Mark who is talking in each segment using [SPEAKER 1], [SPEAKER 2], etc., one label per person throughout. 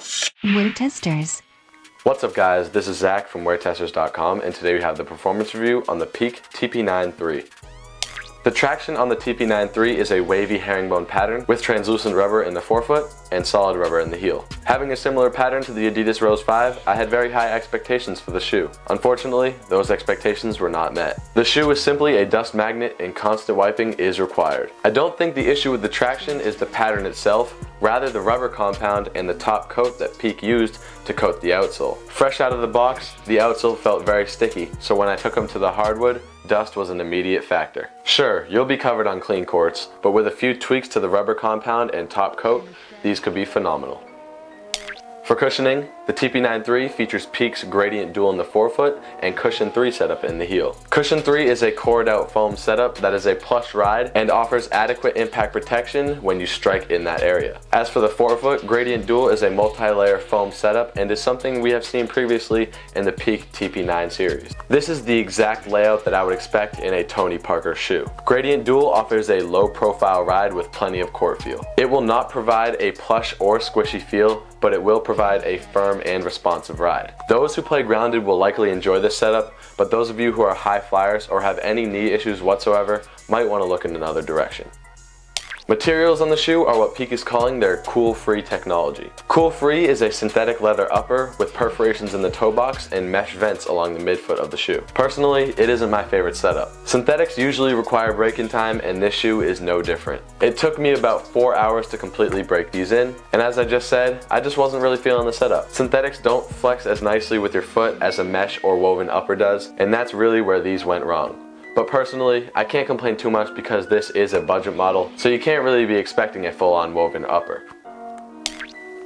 [SPEAKER 1] WearTesters.
[SPEAKER 2] What's up guys, this is Zach from WearTesters.com, and today we have the performance review on the Peak TP9-3. The traction on the TP9-3 is a wavy herringbone pattern with translucent rubber in the forefoot and solid rubber in the heel. Having a similar pattern to the Adidas Rose 5, I had very high expectations for the shoe. Unfortunately, those expectations were not met. The shoe is simply a dust magnet and constant wiping is required. I don't think the issue with the traction is the pattern itself, rather the rubber compound and the top coat that Peak used to coat the outsole. Fresh out of the box, the outsole felt very sticky, so when I took them to the hardwood, dust was an immediate factor. Sure, you'll be covered on clean courts, but with a few tweaks to the rubber compound and top coat, these could be phenomenal. For cushioning, the TP9-3 features Peak's Gradient Dual in the forefoot and Cushion 3 setup in the heel. Cushion 3 is a cored out foam setup that is a plush ride and offers adequate impact protection when you strike in that area. As for the forefoot, Gradient Dual is a multi-layer foam setup and is something we have seen previously in the Peak TP9 series. This is the exact layout that I would expect in a Tony Parker shoe. Gradient Dual offers a low profile ride with plenty of court feel. It will not provide a plush or squishy feel, but it will provide a firm and responsive ride. Those who play grounded will likely enjoy this setup, but those of you who are high flyers or have any knee issues whatsoever might want to look in another direction. Materials on the shoe are what Peak is calling their Cool Free technology. Cool Free is a synthetic leather upper with perforations in the toe box and mesh vents along the midfoot of the shoe. Personally, it isn't my favorite setup. Synthetics usually require break-in time, and this shoe is no different. It took me about 4 hours to completely break these in, and as I just said, I just wasn't really feeling the setup. Synthetics don't flex as nicely with your foot as a mesh or woven upper does, and that's really where these went wrong. But personally, I can't complain too much because this is a budget model, so you can't really be expecting a full-on woven upper.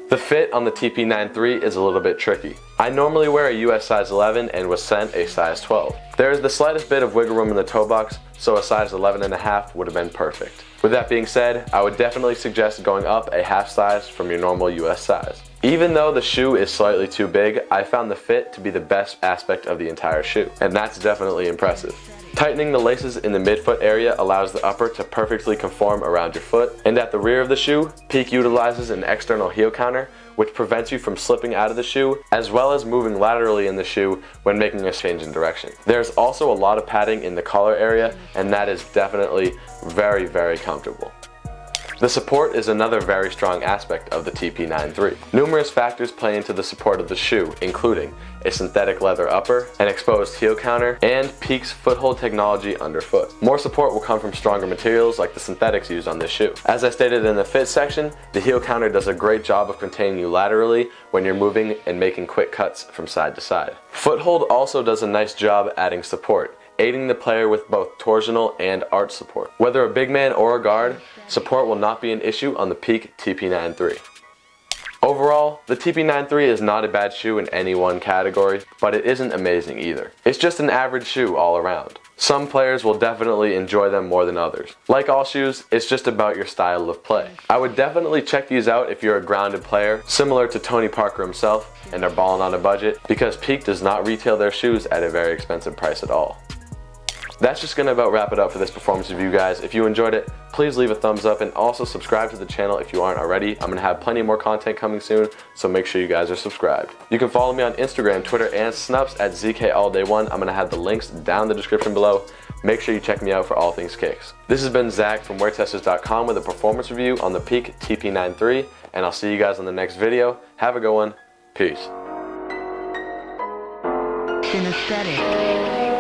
[SPEAKER 2] The fit on the TP9-3 is a little bit tricky. I normally wear a US size 11 and was sent a size 12. There is the slightest bit of wiggle room in the toe box, so a size 11.5 would have been perfect. With that being said, I would definitely suggest going up a half size from your normal US size. Even though the shoe is slightly too big, I found the fit to be the best aspect of the entire shoe, and that's definitely impressive. Tightening the laces in the midfoot area allows the upper to perfectly conform around your foot, and at the rear of the shoe, Peak utilizes an external heel counter which prevents you from slipping out of the shoe, as well as moving laterally in the shoe when making a change in direction. There's also a lot of padding in the collar area, and that is definitely very, very comfortable. The support is another very strong aspect of the TP9-3. Numerous factors play into the support of the shoe, including a synthetic leather upper, an exposed heel counter, and Peak's foothold technology underfoot. More support will come from stronger materials like the synthetics used on this shoe. As I stated in the fit section, the heel counter does a great job of containing you laterally when you're moving and making quick cuts from side to side. Foothold also does a nice job adding support, aiding the player with both torsional and arch support. Whether a big man or a guard, support will not be an issue on the Peak TP9-3. Overall, the TP9-3 is not a bad shoe in any one category, but it isn't amazing either. It's just an average shoe all around. Some players will definitely enjoy them more than others. Like all shoes, it's just about your style of play. I would definitely check these out if you're a grounded player, similar to Tony Parker himself, and are balling on a budget, because Peak does not retail their shoes at a very expensive price at all. That's just gonna about wrap it up for this performance review, guys. If you enjoyed it, please leave a thumbs up and also subscribe to the channel if you aren't already. I'm gonna have plenty more content coming soon, so make sure you guys are subscribed. You can follow me on Instagram, Twitter, and Snups at ZKAllDay1. I'm gonna have the links down in the description below. Make sure you check me out for all things kicks. This has been Zach from WearTesters.com with a performance review on the Peak TP9-3, and I'll see you guys on the next video. Have a good one. Peace.
[SPEAKER 1] Synesthetic.